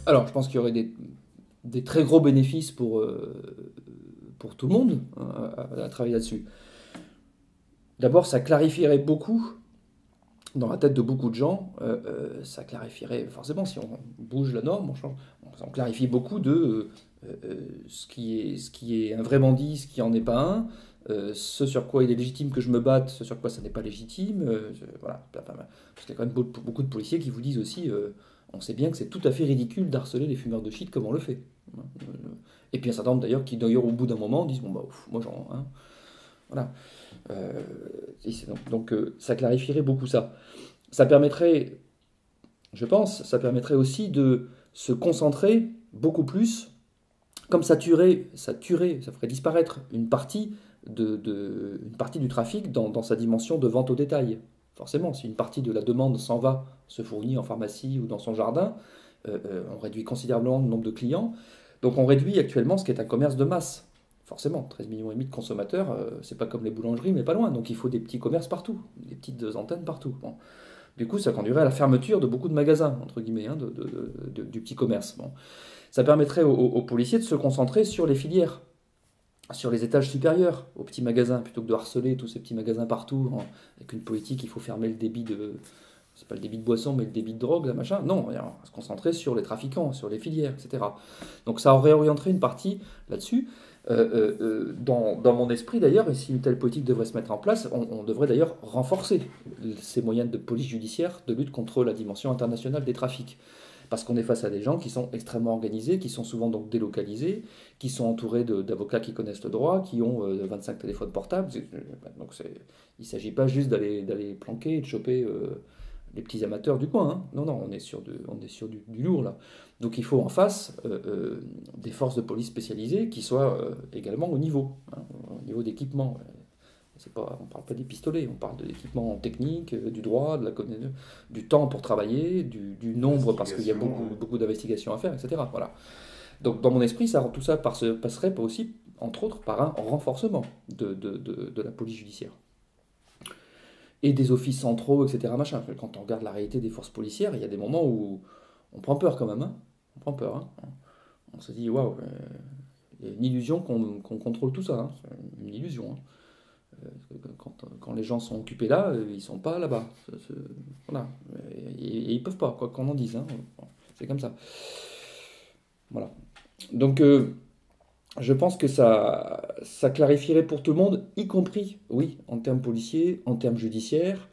Alors, je pense qu'il y aurait des très gros bénéfices pour tout le monde hein, à travailler là-dessus. D'abord, ça clarifierait beaucoup dans la tête de beaucoup de gens, ça clarifierait forcément, si on bouge la norme, on clarifie beaucoup de ce qui est un vrai bandit, ce qui en est pas un, ce sur quoi il est légitime que je me batte, ce sur quoi ça n'est pas légitime. Voilà. Parce qu'il y a quand même beaucoup de policiers qui vous disent aussi, on sait bien que c'est tout à fait ridicule d'harceler les fumeurs de shit comme on le fait. Et puis un certain nombre d'ailleurs qui d'ailleurs au bout d'un moment disent, bon bah ouf, moi j'en... Hein, voilà. Euh, ça clarifierait beaucoup ça. Ça permettrait, je pense, ça permettrait aussi de se concentrer beaucoup plus, comme ça ferait disparaître une partie du trafic dans sa dimension de vente au détail. Forcément, si une partie de la demande s'en va, se fournit en pharmacie ou dans son jardin, on réduit considérablement le nombre de clients. Donc on réduit actuellement ce qui est un commerce de masse. Forcément, 13,5 millions de consommateurs, c'est pas comme les boulangeries, mais pas loin. Donc il faut des petits commerces partout, des petites antennes partout. Bon. Du coup, ça conduirait à la fermeture de beaucoup de magasins, entre guillemets, hein, du petit commerce. Bon. Ça permettrait aux policiers de se concentrer sur les filières, sur les étages supérieurs, aux petits magasins, plutôt que de harceler tous ces petits magasins partout, hein, avec une politique, il faut fermer le débit de... C'est pas le débit de boisson, mais le débit de drogue, là, machin. Non, on va se concentrer sur les trafiquants, sur les filières, etc. Donc ça réorienterait une partie là-dessus. Dans mon esprit d'ailleurs, et si une telle politique devrait se mettre en place, on devrait d'ailleurs renforcer ces moyens de police judiciaire de lutte contre la dimension internationale des trafics. Parce qu'on est face à des gens qui sont extrêmement organisés, qui sont souvent donc délocalisés, qui sont entourés d'avocats qui connaissent le droit, qui ont 25 téléphones portables. Donc il ne s'agit pas juste d'aller planquer et de choper les petits amateurs du coin. Hein. Non, non, on est sur du lourd là. Donc il faut en face des forces de police spécialisées qui soient également hein, au niveau d'équipement. On ne parle pas des pistolets, on parle de l'équipement technique, du droit, du temps pour travailler, du nombre parce qu'il y a Investigation, beaucoup d'investigations à faire, etc. Voilà. Donc dans mon esprit, tout ça passerait aussi, entre autres, par un renforcement de la police judiciaire et des offices centraux, etc. Machin. Quand on regarde la réalité des forces policières, il y a des moments où on prend peur quand même. Hein. On prend peur. Hein. On se dit, waouh, il y a une illusion qu'on contrôle tout ça. Hein. C'est une illusion. Hein. Quand les gens sont occupés là, ils sont pas là-bas. Voilà. Et ils peuvent pas, quoi qu'on en dise. Hein. C'est comme ça. Voilà. Donc, je pense que ça clarifierait pour tout le monde, y compris, oui, en termes policiers, en termes judiciaires.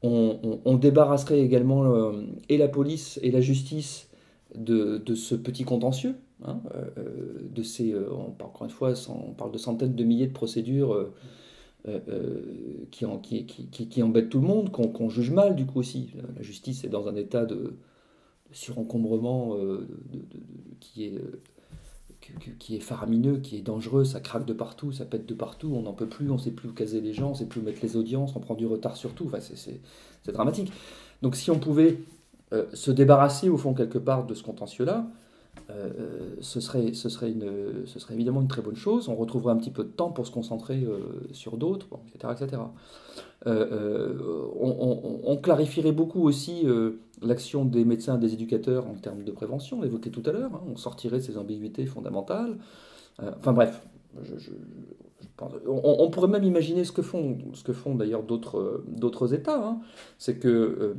On débarrasserait également et la police et la justice de ce petit contentieux. Hein, encore une fois, on parle de centaines de milliers de procédures qui embêtent tout le monde, qu'on juge mal du coup aussi. La justice est dans un état de surencombrement qui est faramineux, qui est dangereux, ça craque de partout, ça pète de partout, on n'en peut plus, on ne sait plus où caser les gens, on ne sait plus où mettre les audiences, on prend du retard sur tout, enfin, c'est dramatique. Donc si on pouvait se débarrasser au fond quelque part de ce contentieux-là, ce serait évidemment une très bonne chose. On retrouverait un petit peu de temps pour se concentrer sur d'autres, bon, etc., etc. On clarifierait beaucoup aussi l'action des médecins et des éducateurs en termes de prévention, on l'évoquait tout à l'heure. Hein. On sortirait de ces ambiguïtés fondamentales. Enfin bref, on pourrait même imaginer ce que font d'ailleurs d'autres États. Hein. C'est que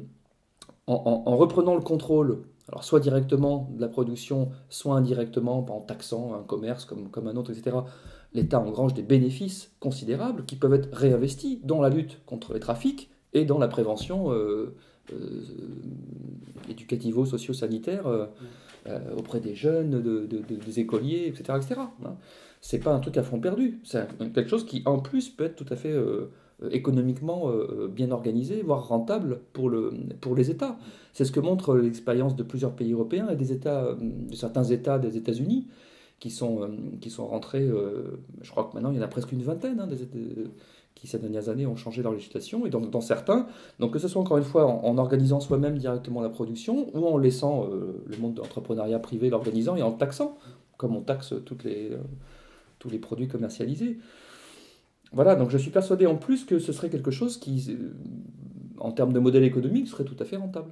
en reprenant le contrôle, alors soit directement de la production, soit indirectement, en taxant un commerce comme un autre, etc., l'État engrange des bénéfices considérables qui peuvent être réinvestis dans la lutte contre les trafics et dans la prévention euh, éducativo-socio-sanitaire auprès des jeunes, des écoliers, etc. etc. Hein. C'est pas un truc à fond perdu, c'est quelque chose qui en plus peut être tout à fait économiquement bien organisé, voire rentable pour les États. C'est ce que montre l'expérience de plusieurs pays européens et de certains États des États-Unis qui sont rentrés, je crois que maintenant il y en a presque une vingtaine qui ces dernières années ont changé leur législation, et dans certains, donc que ce soit encore une fois en organisant soi-même directement la production, ou en laissant le monde de l'entrepreneuriat privé l'organisant et en le taxant, comme on taxe tous les produits commercialisés. Voilà, donc je suis persuadé en plus que ce serait quelque chose qui, en termes de modèle économique, serait tout à fait rentable.